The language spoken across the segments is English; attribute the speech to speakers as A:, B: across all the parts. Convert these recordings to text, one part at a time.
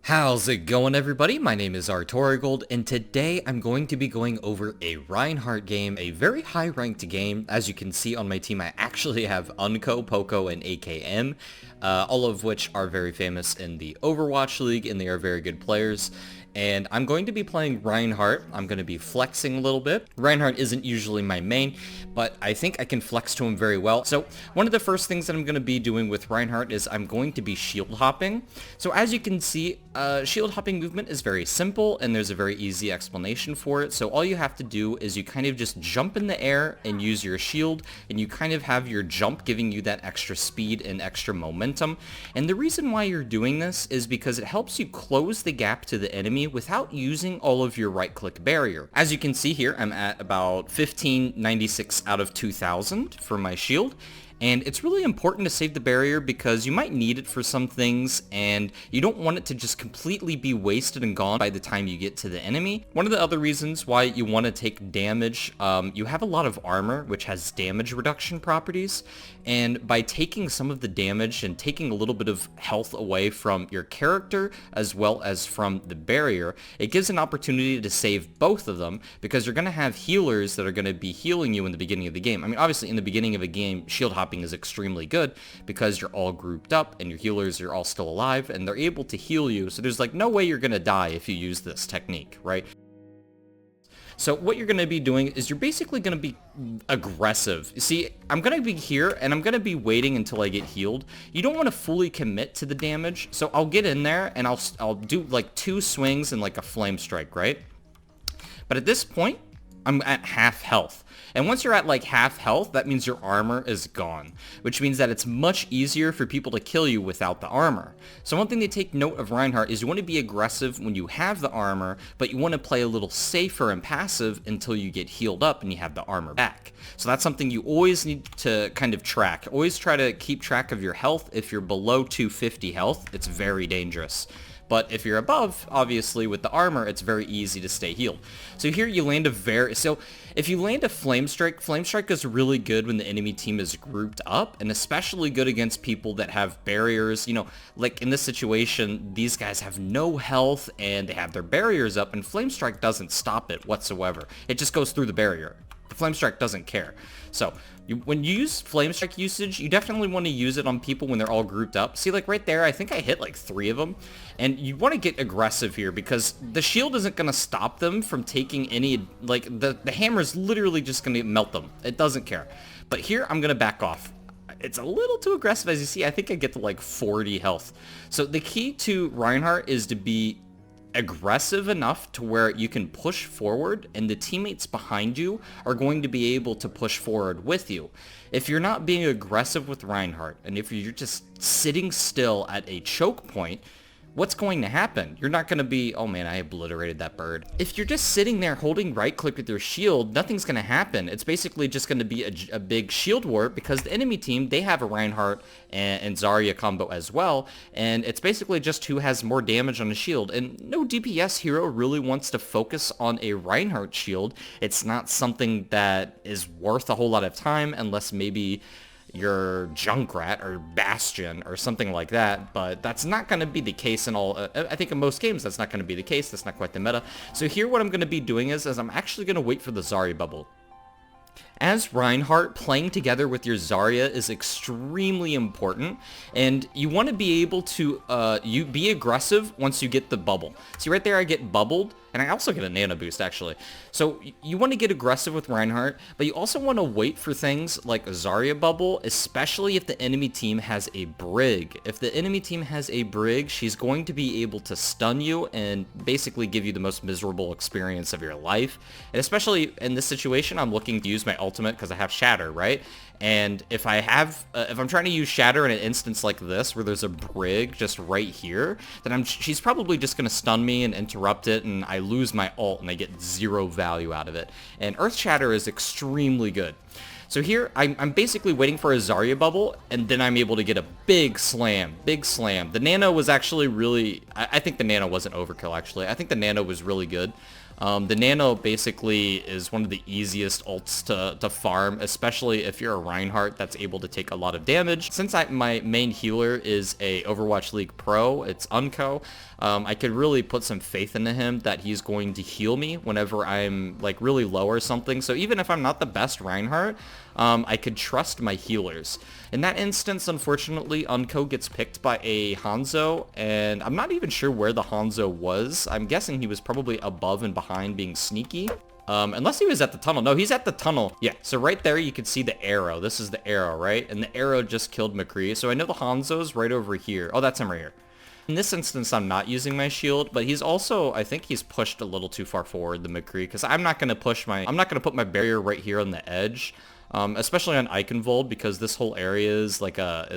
A: How's it going, everybody? My name is Artorigold, and today I'm going to be going over a Reinhardt game, a very high-ranked game. As you can see on my team, I actually have Unkoe, Poko, and AKM, all of which are very famous in the Overwatch League, and they are very good players. And I'm going to be playing Reinhardt. I'm going to be flexing a little bit. Reinhardt isn't usually my main, but I think I can flex to him very well. So one of the first things that I'm going to be doing with Reinhardt is I'm going to be shield hopping. So as you can see, shield hopping movement is very simple, and there's a very easy explanation for it. So all you have to do is you kind of just jump in the air and use your shield, and you kind of have your jump giving you that extra speed and extra momentum. And the reason why you're doing this is because it helps you close the gap to the enemy without using all of your right-click barrier. As you can see here, I'm at about 1596 out of 2000 for my shield. And it's really important to save the barrier because you might need it for some things, and you don't want it to just completely be wasted and gone by the time you get to the enemy. One of the other reasons why you want to take damage, you have a lot of armor, which has damage reduction properties, and by taking some of the damage and taking a little bit of health away from your character as well as from the barrier, it gives an opportunity to save both of them because you're going to have healers that are going to be healing you in the beginning of the game. I mean, obviously in the beginning of a game, shield hopping is extremely good because you're all grouped up and your healers are all still alive and they're able to heal you, so there's like no way you're gonna die if you use this technique, right? So what you're gonna be doing is you're basically gonna be aggressive. You see, I'm gonna be here and I'm gonna be waiting until I get healed. You don't want to fully commit to the damage, so I'll get in there and I'll do like 2 swings and like a flame strike, right? But at this point, I'm at half health. And once you're at like half health, that means your armor is gone, which means that it's much easier for people to kill you without the armor. So one thing to take note of Reinhardt is you want to be aggressive when you have the armor, but you want to play a little safer and passive until you get healed up and you have the armor back. So that's something you always need to kind of track. Always try to keep track of your health. If you're below 250 health, it's very dangerous. But if you're above, obviously, with the armor, it's very easy to stay healed. So here you land so if you land a Flame Strike is really good when the enemy team is grouped up, and especially good against people that have barriers. You know, like in this situation, these guys have no health, and they have their barriers up, and Flame Strike doesn't stop it whatsoever. It just goes through the barrier. The Flame Strike doesn't care. So when you use Flame Strike usage, you definitely want to use it on people when they're all grouped up. See, like right there, I think I hit like 3 of them. And you want to get aggressive here because the shield isn't going to stop them from taking any, like the hammer is literally just going to melt them. It doesn't care. But here, I'm going to back off. It's a little too aggressive. As you see, I think I get to like 40 health. So the key to Reinhardt is to be aggressive enough to where you can push forward and the teammates behind you are going to be able to push forward with you. If you're not being aggressive with Reinhardt and if you're just sitting still at a choke point, what's going to happen? You're not going to be, oh man, I obliterated that bird. If you're just sitting there holding right click with your shield, nothing's going to happen. It's basically just going to be a big shield war because the enemy team, they have a Reinhardt and Zarya combo as well. And it's basically just who has more damage on the shield. And no DPS hero really wants to focus on a Reinhardt shield. It's not something that is worth a whole lot of time unless maybe your Junkrat or Bastion or something like that, but that's not going to be the case in all, I think in most games that's not going to be the case. That's not quite the meta. So here what I'm going to be doing is I'm actually going to wait for the Zarya bubble. As Reinhardt, playing together with your Zarya is extremely important, and you want to be able to you be aggressive once you get the bubble. See right there, I get bubbled, and I also get a nano boost actually. So you want to get aggressive with Reinhardt, but you also want to wait for things like a Zarya bubble, especially if the enemy team has a Brig. If the enemy team has a Brig, she's going to be able to stun you and basically give you the most miserable experience of your life. And especially in this situation, I'm looking to use my ultimate because I have Shatter, right? And if I have, if I'm trying to use Shatter in an instance like this, where there's a Brig just right here, then she's probably just going to stun me and interrupt it, and I lose my ult, and I get 0 value out of it. And Earth Shatter is extremely good. So here, I'm basically waiting for a Zarya bubble, and then I'm able to get a big slam. Big slam. The nano was actually really, I think the nano wasn't overkill, actually. I think the nano was really good. The Nano basically is one of the easiest ults to farm, especially if you're a Reinhardt that's able to take a lot of damage. Since my main healer is a Overwatch League pro, it's Unkoe, I could really put some faith into him that he's going to heal me whenever I'm like really low or something. So even if I'm not the best Reinhardt, I could trust my healers. In that instance, unfortunately, Unkoe gets picked by a Hanzo, and I'm not even sure where the Hanzo was. I'm guessing he was probably above and behind being sneaky. Unless he was at the tunnel. No, he's at the tunnel. Yeah, so right there you can see the arrow. This is the arrow, right? And the arrow just killed McCree. So I know the Hanzo's right over here. Oh, that's him right here. In this instance, I'm not using my shield, but he's also, I think he's pushed a little too far forward, the McCree, because I'm not going to put my barrier right here on the edge. Especially on Eichenwalde, because this whole area is like a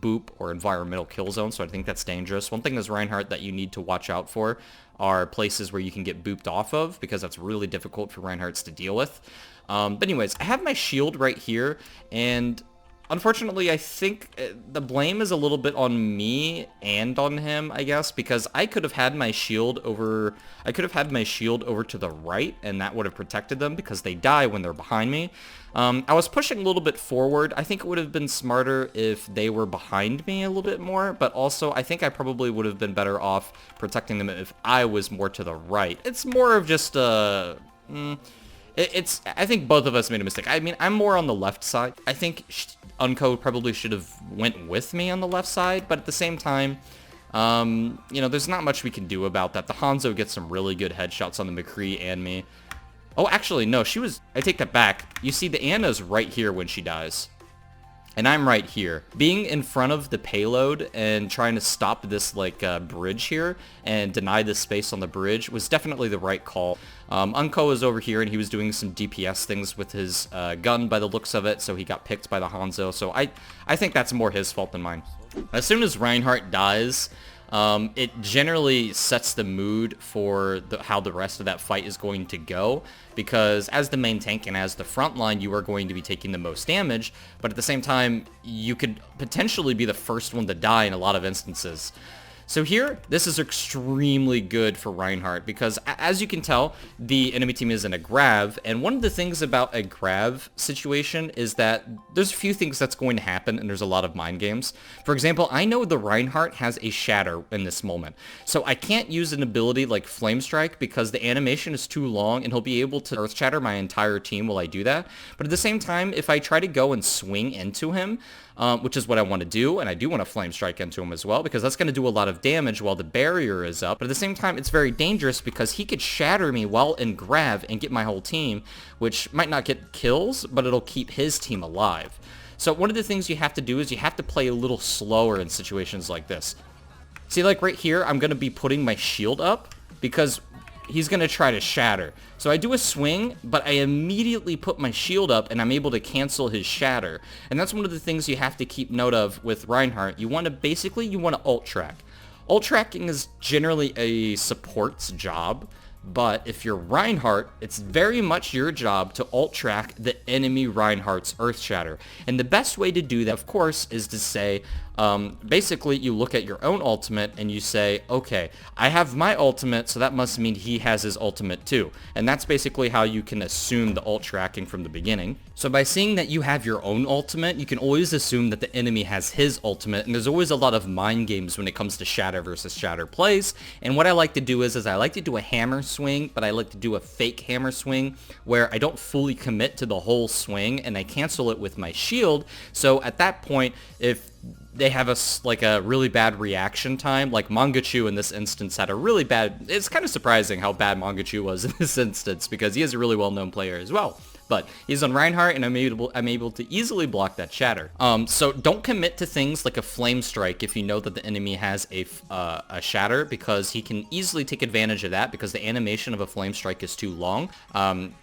A: boop or environmental kill zone, so I think that's dangerous. One thing as Reinhardt that you need to watch out for are places where you can get booped off of, because that's really difficult for Reinhardts to deal with. But anyways, I have my shield right here, and unfortunately, I think the blame is a little bit on me and on him, I guess, because I could have had my shield over to the right, and that would have protected them because they die when they're behind me. I was pushing a little bit forward. I think it would have been smarter if they were behind me a little bit more, but also I think I probably would have been better off protecting them if I was more to the right. It's more of just I think both of us made a mistake. I mean, I'm more on the left side. I think Unkoe probably should have went with me on the left side, but at the same time, you know, there's not much we can do about that. The Hanzo gets some really good headshots on the McCree and me. Oh, actually, no, I take that back. You see, the Anna's right here when she dies. And I'm right here. Being in front of the payload and trying to stop this, like, bridge here and deny this space on the bridge was definitely the right call. Unkoe was over here, and he was doing some DPS things with his gun by the looks of it, so he got picked by the Hanzo. So I think that's more his fault than mine. As soon as Reinhardt dies, it generally sets the mood for how the rest of that fight is going to go, because as the main tank and as the front line, you are going to be taking the most damage, but at the same time, you could potentially be the first one to die in a lot of instances. So here, this is extremely good for Reinhardt because, as you can tell, the enemy team is in a grav, and one of the things about a grav situation is that there's a few things that's going to happen, and there's a lot of mind games. For example, I know the Reinhardt has a shatter in this moment, so I can't use an ability like Flame Strike because the animation is too long, and he'll be able to Earth Shatter my entire team while I do that. But at the same time, if I try to go and swing into him, which is what I want to do, and I do want to Flame Strike into him as well, because that's going to do a lot of damage while the barrier is up, but at the same time, it's very dangerous because he could shatter me while in grav and get my whole team, which might not get kills, but it'll keep his team alive. So one of the things you have to do is you have to play a little slower in situations like this. See, like right here, I'm going to be putting my shield up because he's going to try to shatter. So I do a swing, but I immediately put my shield up, and I'm able to cancel his shatter. And that's one of the things you have to keep note of with Reinhardt. You want to ult track. Ult tracking is generally a support's job, but if you're Reinhardt, it's very much your job to ult track the enemy Reinhardt's Earth Shatter. And the best way to do that, of course, is to say, basically you look at your own ultimate and you say, okay, I have my ultimate, so that must mean he has his ultimate too. And that's basically how you can assume the ult tracking from the beginning. So by seeing that you have your own ultimate, you can always assume that the enemy has his ultimate, and there's always a lot of mind games when it comes to shatter versus shatter plays. And what I like to do is I like to do a hammer swing, but I like to do a fake hammer swing where I don't fully commit to the whole swing and I cancel it with my shield. So at that point, if they have a really bad reaction time, like Mangachu in this instance had a really bad, it's kind of surprising how bad Mangachu was in this instance because he is a really well-known player as well. But he's on Reinhardt, and I'm able to easily block that shatter. So don't commit to things like a Flame Strike if you know that the enemy has a shatter, because he can easily take advantage of that because the animation of a Flame Strike is too long.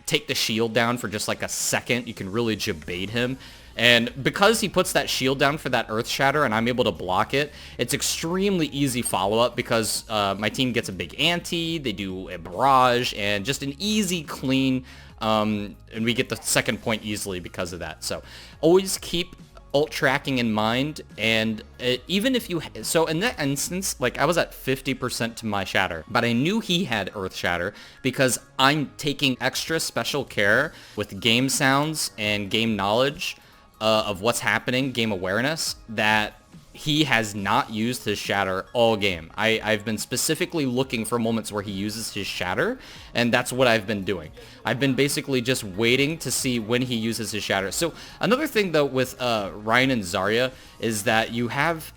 A: Take the shield down for just like a second. You can really jabait him. And because he puts that shield down for that Earth Shatter and I'm able to block it, it's extremely easy follow-up because my team gets a big ante, they do a barrage, and just an easy, clean, and we get the second point easily because of that. So always keep ult tracking in mind, and even if you, so in that instance, like I was at 50% to my shatter, but I knew he had earth shatter because I'm taking extra special care with game sounds and game knowledge of what's happening, game awareness, that he has not used his shatter all game. I've been specifically looking for moments where he uses his shatter, and that's what I've been doing. I've been basically just waiting to see when he uses his shatter. So another thing though with Ryan and Zarya is that you have,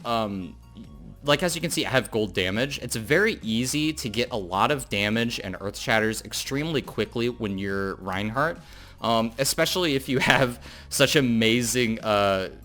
A: like as you can see, I have gold damage. It's very easy to get a lot of damage and earth shatters extremely quickly when you're Reinhardt. Especially if you have such amazing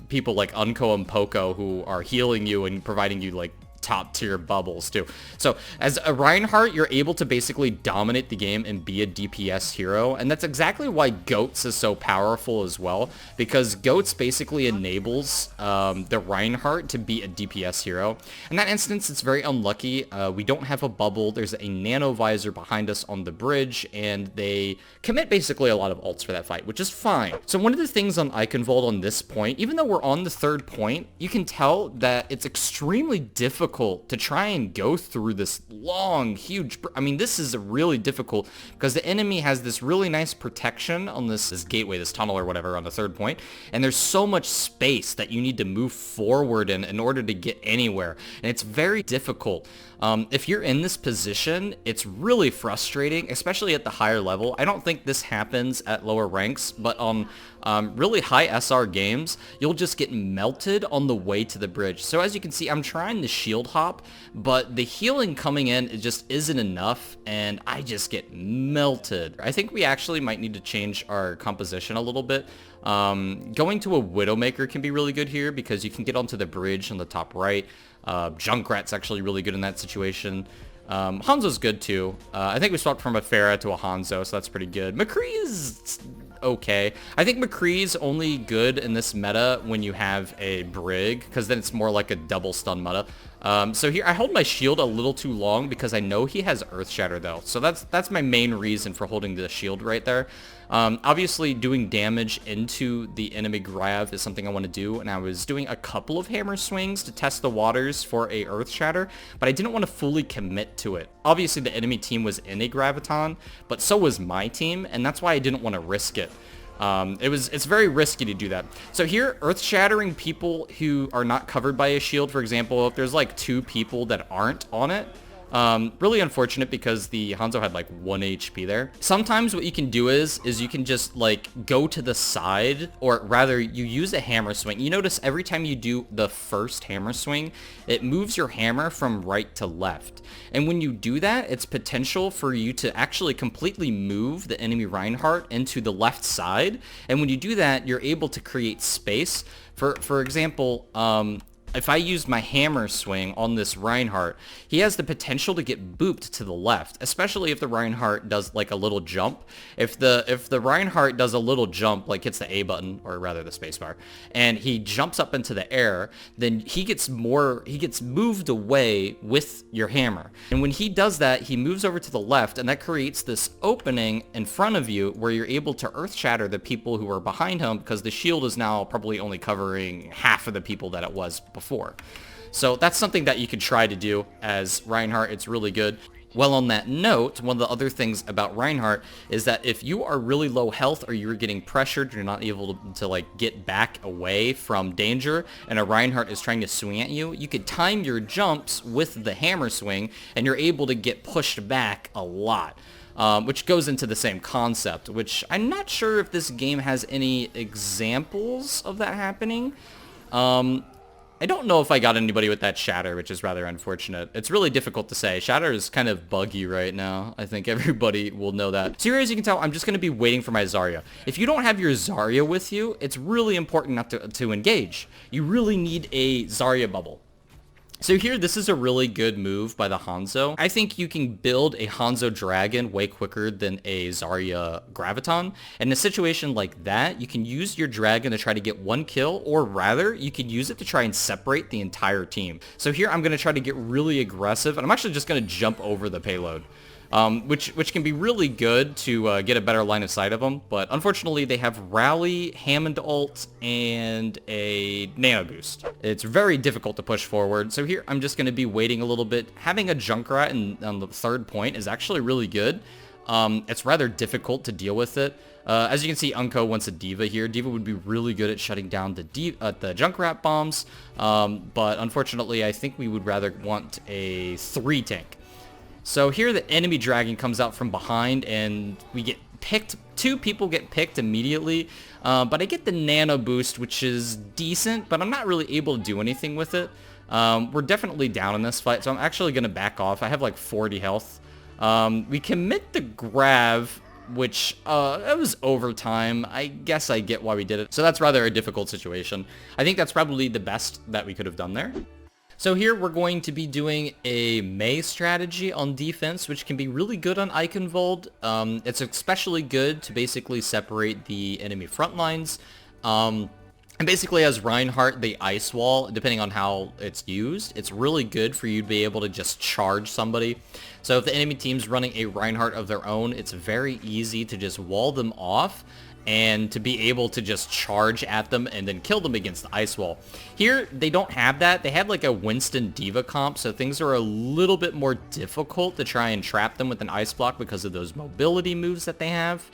A: people like Unkoe and Poko who are healing you and providing you like top tier bubbles too. So as a Reinhardt, you're able to basically dominate the game and be a DPS hero, and that's exactly why Goats is so powerful as well, because Goats basically enables the Reinhardt to be a DPS hero. In that instance, it's very unlucky. We don't have a bubble. There's a nano visor behind us on the bridge, and they commit basically a lot of ults for that fight, which is fine. So one of the things on Eichenwalde on this point, even though we're on the 3rd point, you can tell that it's extremely difficult to try and go through this long, huge, I mean, this is really difficult because the enemy has this really nice protection on this gateway, this tunnel or whatever on the 3rd point, and there's so much space that you need to move forward in order to get anywhere, and it's very difficult. If you're in this position, it's really frustrating, especially at the higher level. I don't think this happens at lower ranks, but on really high SR games, you'll just get melted on the way to the bridge. So as you can see, I'm trying to shield hop, but the healing coming in, it just isn't enough, and I just get melted. I think we actually might need to change our composition a little bit. Going to a Widowmaker can be really good here because you can get onto the bridge on the top right. Junkrat's actually really good in that situation. Hanzo's good too. I think we swapped from a Pharah to a Hanzo, so that's pretty good. McCree is okay. I think McCree's only good in this meta when you have a Brig, because then it's more like a double stun meta. So here, I hold my shield a little too long because I know he has Earth Shatter though. So that's my main reason for holding the shield right there. Obviously, doing damage into the enemy grav is something I want to do, and I was doing a couple of hammer swings to test the waters for a Earth Shatter, but I didn't want to fully commit to it. Obviously, the enemy team was in a graviton, but so was my team, and that's why I didn't want to risk it. It's very risky to do that. So here, earth shattering people who are not covered by a shield, for example, if there's like 2 people that aren't on it, really unfortunate because the Hanzo had like 1 HP there. Sometimes what you can do is you can just like go to the side, or rather you use a hammer swing. You notice every time you do the first hammer swing, it moves your hammer from right to left. And when you do that, it's potential for you to actually completely move the enemy Reinhardt into the left side. And when you do that, you're able to create space. For example, if I use my hammer swing on this Reinhardt, he has the potential to get booped to the left, especially if the Reinhardt does like a little jump. If the Reinhardt does a little jump, like hits the A button, or rather the spacebar, and he jumps up into the air, then he gets moved away with your hammer. And when he does that, he moves over to the left, and that creates this opening in front of you where you're able to earth shatter the people who are behind him, because the shield is now probably only covering half of the people that it was before. So that's something that you could try to do as Reinhardt. It's really good. Well, on that note, one of the other things about Reinhardt is that if you are really low health or you're getting pressured, you're not able to like get back away from danger, and a Reinhardt is trying to swing at you, you could time your jumps with the hammer swing, and you're able to get pushed back a lot. Which goes into the same concept, which I'm not sure if this game has any examples of that happening. I don't know if I got anybody with that shatter, which is rather unfortunate. It's really difficult to say. Shatter is kind of buggy right now. I think everybody will know that. So here, as you can tell, I'm just going to be waiting for my Zarya. If you don't have your Zarya with you, it's really important not to engage. You really need a Zarya bubble. So here, this is a really good move by the Hanzo. I think you can build a Hanzo Dragon way quicker than a Zarya Graviton. In a situation like that, you can use your Dragon to try to get 1 kill, or rather, you can use it to try and separate the entire team. So here, I'm going to try to get really aggressive, and I'm actually just going to jump over the payload. which can be really good to get a better line of sight of them. But unfortunately, they have Rally, Hammond ult, and a Nano Boost. It's very difficult to push forward. So here, I'm just going to be waiting a little bit. Having a Junkrat on the third point is actually really good. It's rather difficult to deal with it. As you can see, Unkoe wants a D.Va here. D.Va would be really good at shutting down the Junkrat bombs, but unfortunately, I think we would rather want a 3 tank. So here the enemy dragon comes out from behind, and we get picked. 2 people get picked immediately, but I get the Nano Boost, which is decent, but I'm not really able to do anything with it. We're definitely down in this fight, so I'm actually going to back off. I have like 40 health. We commit the Grav, which, it was overtime. I guess I get why we did it. So that's rather a difficult situation. I think that's probably the best that we could have done there. So here we're going to be doing a Mei strategy on defense, which can be really good on Eichenwalde. It's especially good to basically separate the enemy front lines. And basically as Reinhardt, the ice wall, depending on how it's used, it's really good for you to be able to just charge somebody. So if the enemy team's running a Reinhardt of their own, it's very easy to just wall them off and to be able to just charge at them and then kill them against the ice wall. Here, they don't have that. They have like a Winston D.Va comp, so things are a little bit more difficult to try and trap them with an ice block because of those mobility moves that they have.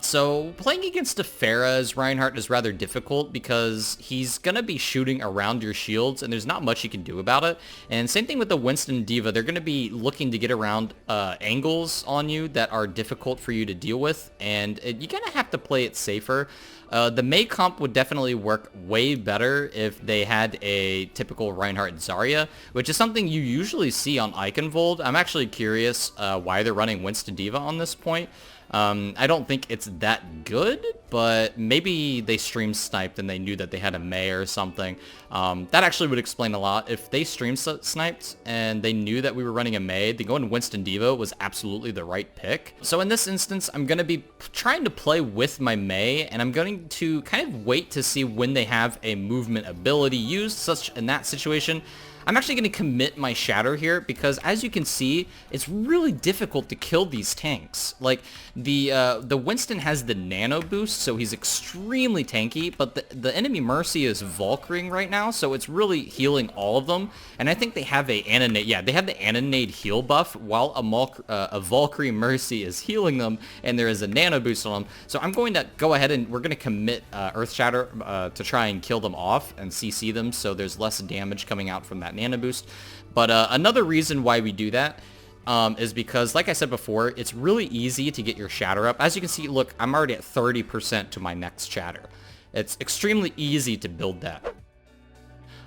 A: So playing against a Pharah as Reinhardt is rather difficult because he's gonna be shooting around your shields and there's not much you can do about it. And same thing with the Winston D.Va, they're gonna be looking to get around angles on you that are difficult for you to deal with, and you're gonna have to play it safer. The Mei comp would definitely work way better if they had a typical Reinhardt Zarya, which is something you usually see on Eichenwalde. I'm actually curious why they're running Winston D.Va on this point. I don't think it's that good, but maybe they stream sniped and they knew that they had a Mei or something. That actually would explain a lot. If they stream sniped and they knew that we were running a Mei, then going Winston D.Va was absolutely the right pick. So in this instance, I'm going to be trying to play with my Mei, and I'm going to kind of wait to see when they have a movement ability used. Such in that situation, I'm actually going to commit my Shatter here because, as you can see, it's really difficult to kill these tanks. Like, the Winston has the Nano Boost, so he's extremely tanky, but the enemy Mercy is Valkyring right now, so it's really healing all of them. And I think they have a Ananade. Yeah, they have the Ananade heal buff while a Valkyrie Mercy is healing them, and there is a Nano Boost on them. So I'm going to go ahead and we're going to commit Earth Shatter to try and kill them off and CC them, so there's less damage coming out from that Nano Boost. But another reason why we do that is because, like I said before, it's really easy to get your Shatter up. As you can see, look, I'm already at 30% to my next Shatter. It's extremely easy to build that.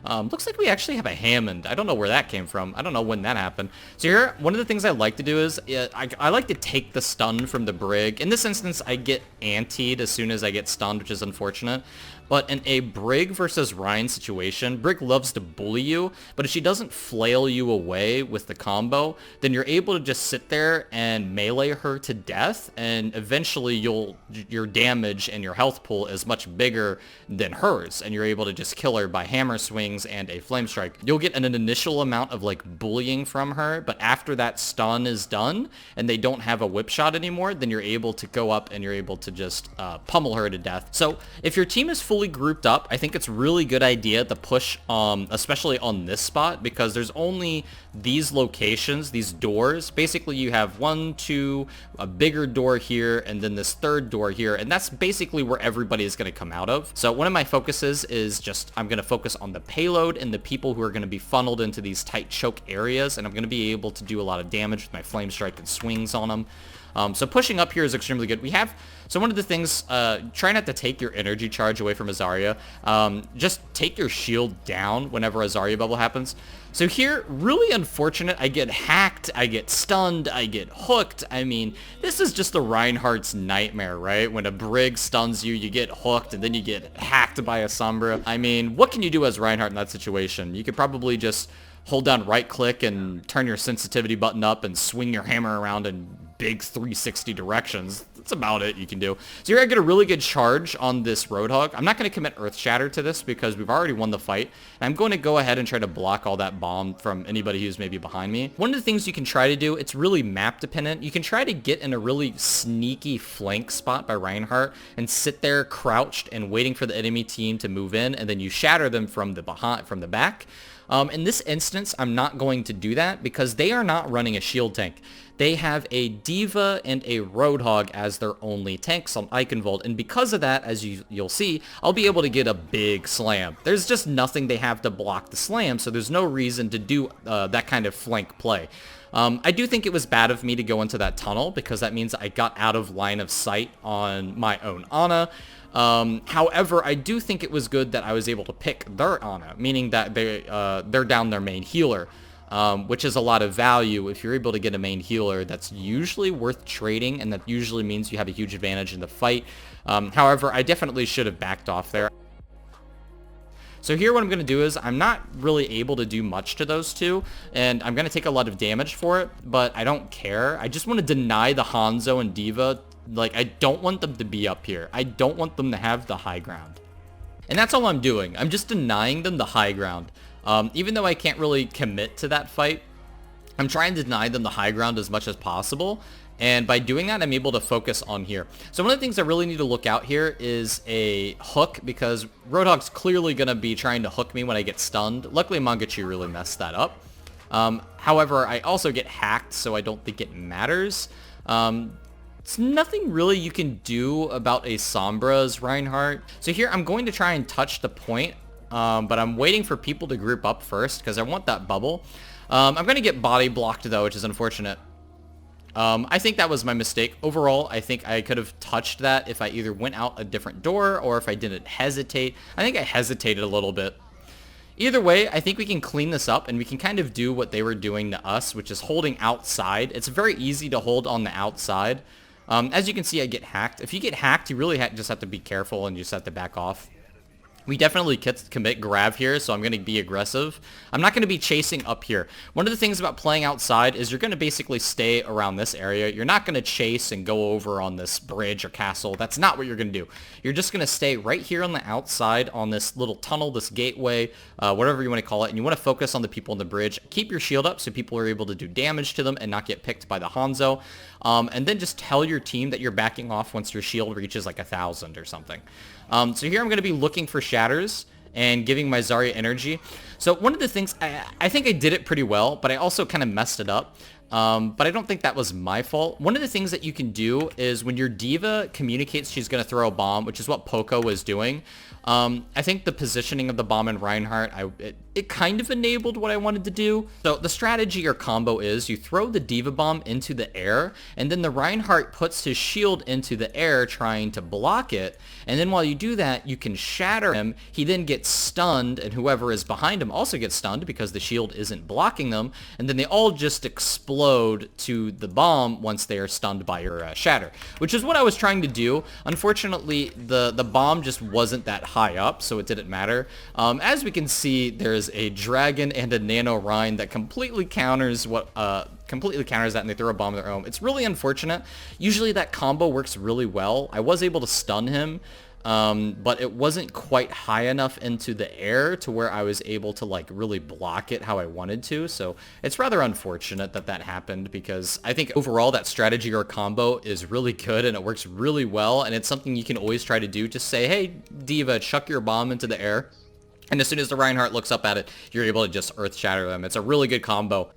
A: Looks like we actually have a Hammond. I don't know where that came from. I don't know when that happened. So here, one of the things I like to do is, I like to take the stun from the Brig. In this instance, I get antied as soon as I get stunned, which is unfortunate. But in a Brig versus Ryan situation, Brig loves to bully you, but if she doesn't flail you away with the combo, then you're able to just sit there and melee her to death, and eventually your damage and your health pool is much bigger than hers, and you're able to just kill her by hammer swings and a flame strike. You'll get an initial amount of like bullying from her, but after that stun is done and they don't have a whip shot anymore, then you're able to go up and you're able to just pummel her to death. So if your team is fully grouped up, I think it's a really good idea to push, especially on this spot, because there's only these locations, these doors. Basically, you have 1, 2, a bigger door here, and then this third door here, and that's basically where everybody is going to come out of. So one of my focuses is just, I'm going to focus on the payload and the people who are going to be funneled into these tight choke areas, and I'm going to be able to do a lot of damage with my flame strike and swings on them. So pushing up here is extremely good. So one of the things, try not to take your energy charge away from a Zarya. Just take your shield down whenever a Zarya bubble happens. So here, really unfortunate, I get hacked, I get stunned, I get hooked. I mean, this is just the Reinhardt's nightmare, right? When a Brig stuns you, you get hooked, and then you get hacked by a Sombra. I mean, what can you do as Reinhardt in that situation? You could probably just hold down right click and turn your sensitivity button up and swing your hammer around and big 360 directions. That's about it you can do. So here I get a really good charge on this Roadhog. I'm not going to commit Earth Shatter to this because we've already won the fight. And I'm going to go ahead and try to block all that bomb from anybody who's maybe behind me. One of the things you can try to do, it's really map dependent. You can try to get in a really sneaky flank spot by Reinhardt and sit there crouched and waiting for the enemy team to move in, and then you shatter them from the back. In this instance, I'm not going to do that because they are not running a shield tank. They have a D.Va and a Roadhog as their only tanks on Eichenwalde, and because of that, as you'll see, I'll be able to get a big slam. There's just nothing they have to block the slam, so there's no reason to do that kind of flank play. I do think it was bad of me to go into that tunnel because that means I got out of line of sight on my own Ana. However, I do think it was good that I was able to pick their Ana, meaning that they're down their main healer, which is a lot of value. If you're able to get a main healer, that's usually worth trading, and that usually means you have a huge advantage in the fight. However, I definitely should have backed off there. So here what I'm going to do is I'm not really able to do much to those two, and I'm going to take a lot of damage for it, but I don't care. I just want to deny the Hanzo and D.Va. Like, I don't want them to be up here. I don't want them to have the high ground. And that's all I'm doing. I'm just denying them the high ground. Even though I can't really commit to that fight, I'm trying to deny them the high ground as much as possible. And by doing that, I'm able to focus on here. So one of the things I really need to look out here is a hook, because Roadhog's clearly going to be trying to hook me when I get stunned. Luckily, Mangachi really messed that up. However, I also get hacked, so I don't think it matters. It's nothing really you can do about a Sombra's Reinhardt. So here, I'm going to try and touch the point, but I'm waiting for people to group up first, because I want that bubble. I'm going to get body blocked, though, which is unfortunate. I think that was my mistake. Overall, I think I could have touched that if I either went out a different door or if I didn't hesitate. I think I hesitated a little bit. Either way, I think we can clean this up and we can kind of do what they were doing to us, which is holding outside. It's very easy to hold on the outside. As you can see, I get hacked. If you get hacked, you really just have to be careful and you just have to back off. We definitely commit grab here, so I'm going to be aggressive. I'm not going to be chasing up here. One of the things about playing outside is you're going to basically stay around this area. You're not going to chase and go over on this bridge or castle. That's not what you're going to do. You're just going to stay right here on the outside on this little tunnel, this gateway, whatever you want to call it, and you want to focus on the people on the bridge. Keep your shield up so people are able to do damage to them and not get picked by the Hanzo. And then just tell your team that you're backing off once your shield reaches like 1,000 or something. So here I'm going to be looking for shatters and giving my Zarya energy. So one of the things, I think I did it pretty well, but I also kind of messed it up. But I don't think that was my fault. One of the things that you can do is when your D.Va communicates she's going to throw a bomb, which is what Poko was doing, I think the positioning of the bomb in Reinhardt, it kind of enabled what I wanted to do. So the strategy or combo is you throw the D.Va bomb into the air, and then the Reinhardt puts his shield into the air trying to block it, and then while you do that, you can shatter him. He then gets stunned, and whoever is behind him also gets stunned because the shield isn't blocking them, and then they all just explode to the bomb once they are stunned by your shatter, which is what I was trying to do. Unfortunately, the bomb just wasn't that high up, so it didn't matter. As we can see, there's a dragon and a nano Rein that completely counters that, and they throw a bomb of their own. It's really unfortunate. Usually that combo works really well. I was able to stun him, but it wasn't quite high enough into the air to where I was able to like really block it how I wanted to. So it's rather unfortunate that that happened, because I think overall that strategy or combo is really good and it works really well, and it's something you can always try to do. Just say, hey, D.Va, chuck your bomb into the air. And as soon as the Reinhardt looks up at it, you're able to just earth shatter them. It's a really good combo.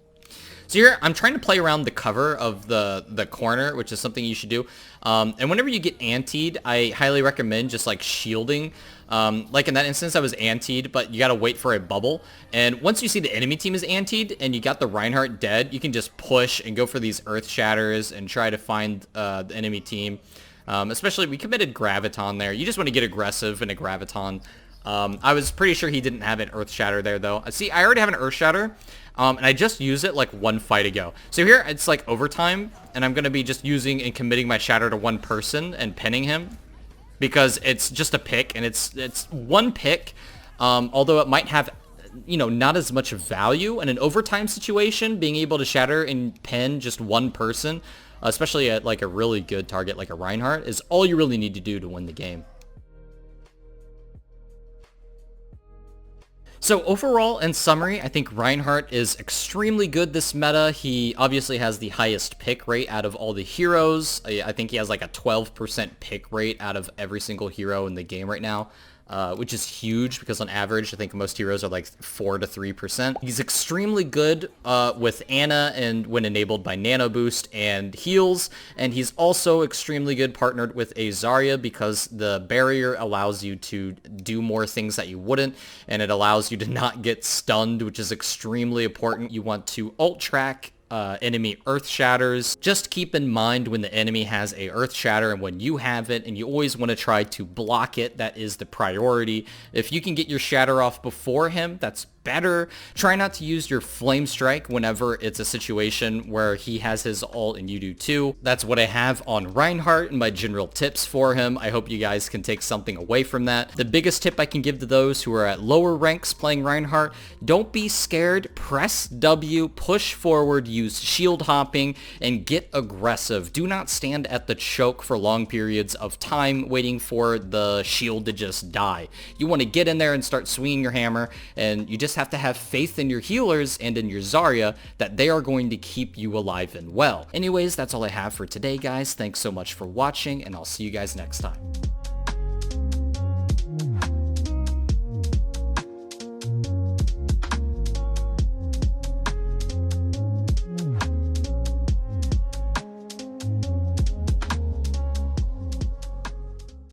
A: So here, I'm trying to play around the cover of the corner, which is something you should do. And whenever you get antied, I highly recommend just like shielding. Like in that instance, I was antied, but you gotta wait for a bubble. And once you see the enemy team is antied and you got the Reinhardt dead, you can just push and go for these earth shatters and try to find the enemy team. Especially, we committed Graviton there. You just want to get aggressive in a Graviton. I was pretty sure he didn't have an Earth Shatter there, though. See, I already have an Earth Shatter, and I just used it like one fight ago. So here, it's like overtime, and I'm going to be just using and committing my Shatter to one person and pinning him, because it's just a pick, and it's one pick, although it might have, you know, not as much value in an overtime situation. Being able to Shatter and pin just one person especially at like a really good target like a Reinhardt, is all you really need to do to win the game. So overall, in summary, I think Reinhardt is extremely good this meta. He obviously has the highest pick rate out of all the heroes. I think he has like a 12% pick rate out of every single hero in the game right now. Which is huge because on average, I think most heroes are like 4 to 3%. He's extremely good with Ana and when enabled by Nano Boost and heals, and he's also extremely good partnered with a Zarya because the barrier allows you to do more things that you wouldn't, and it allows you to not get stunned, which is extremely important. You want to ult track enemy earth shatters. Just keep in mind when the enemy has a earth shatter and when you have it, and you always want to try to block it. That is the priority. If you can get your shatter off before him, that's better. Try not to use your flame strike whenever it's a situation where he has his ult and you do too. That's what I have on Reinhardt and my general tips for him. I hope you guys can take something away from that. The biggest tip I can give to those who are at lower ranks playing Reinhardt, don't be scared. Press W, push forward, use shield hopping, and get aggressive. Do not stand at the choke for long periods of time waiting for the shield to just die. You want to get in there and start swinging your hammer, and you just have to have faith in your healers and in your Zarya that they are going to keep you alive and well. Anyways, that's all I have for today, guys. Thanks so much for watching, and I'll see you guys next time.